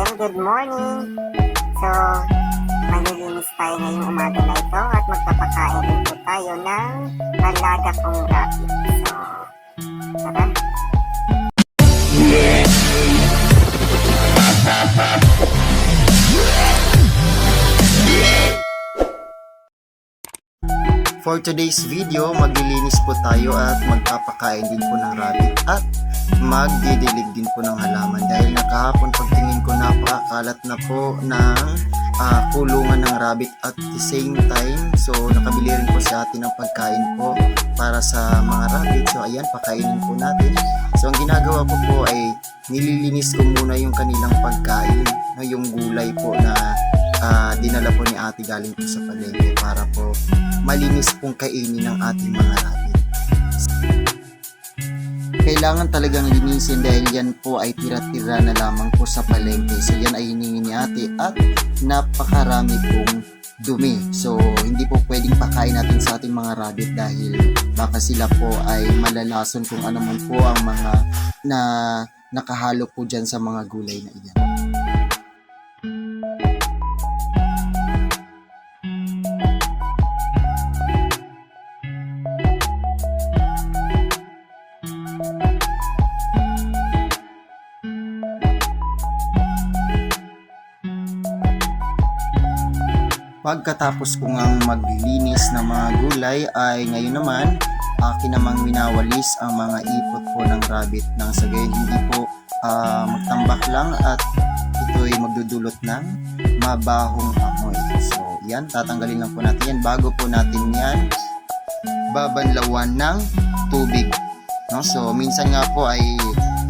again, good morning. So, maglilinis tayo ngayong umaga na ito at magpapakain din po tayo ng alaga kong rabbit. So, tara. For today's video, maglilinis po tayo at magpapakain din po ng rabbit at magdidilig din po ng halaman dahil nakahapon pagtingin ko napakakalat na po ng kulungan ng rabbit at the same time so nakabili rin po sa atin ng pagkain po para sa mga rabbit. So ayan, pakainin po natin. So ang ginagawa ko po ay nililinis ko muna yung kanilang pagkain, yung gulay po na dinala po ni ate galing po sa palengke para po malinis pong kainin ng ating mga rabbit. Kailangan talagang linisin dahil yan po ay tira-tira na lamang po sa palengke. So yan ay hiningi ni ate at napakarami pong dumi. So hindi po pwedeng pakain natin sa ating mga rabbit dahil baka sila po ay malalason kung ano man po ang mga na nakahalo po dyan sa mga gulay na iyan. Pagkatapos ko ngang maglinis ng mga gulay ay ngayon naman akin namang minawalis ang mga ipot po ng rabbit nang sa gayon hindi po magtambak lang at ito ay magdudulot ng mabahong amoy. So yan, tatanggalin lang po natin yan bago po natin yan babanlawan ng tubig. No? So minsan nga po ay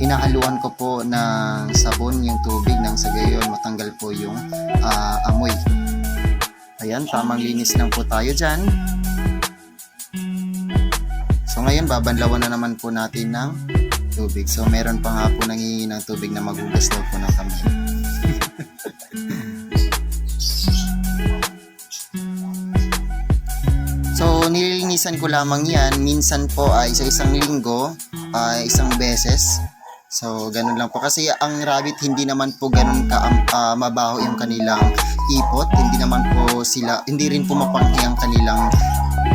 inahaluan ko po ng sabon yung tubig nang sa gayon matanggal po yung amoy. Ayan, tamang linis lang po tayo dyan. So ngayon, babanlawan na naman po natin ng tubig. So meron pa nga po nangihingi ng tubig na magugas daw po ng kamay. So nililinisan ko lamang yan. Minsan po ay sa isang linggo, isang beses. So ganun lang po. Kasi ang rabbit hindi naman po ganun mabaho yung kanilang ipot, hindi rin po mapanghi ang kanilang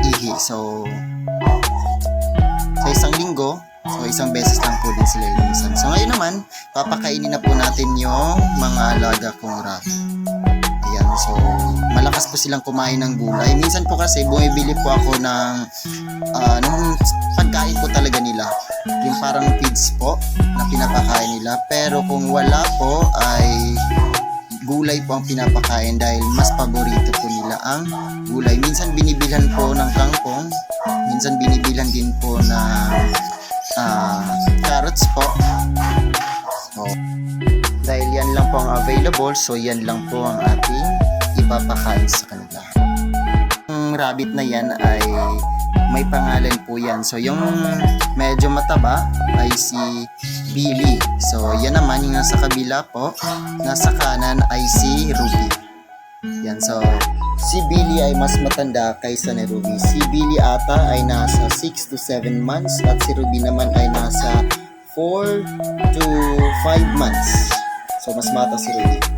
ihi. So sa isang linggo, so isang beses lang po din sila linisan. So ngayon naman, papakainin na po natin yung mga alaga kong rabbit. Ayan, so malakas po silang kumain ng gulay. Minsan po kasi bumibili po ako ng pagkain po talaga nila, yung parang feeds po na pinapakain nila. Pero kung wala po ay gulay po ang pinapakain dahil mas paborito po nila ang gulay. Minsan binibilhan po ng kangkong, minsan binibilhan din po ng carrots po. So, dahil yan lang po ang available, so yan lang po ang ating ipapakain sa kanila. Ang rabbit na yan ay may pangalan po yan. So yung medyo mataba ay si Billy. So yan naman yung nasa kabila po. Nasa kanan ay si Ruby. Yan, so si Billy ay mas matanda kaysa ni Ruby. Si Billy ata ay nasa 6 to 7 months at si Ruby naman ay nasa 4 to 5 months. So mas mata si Ruby.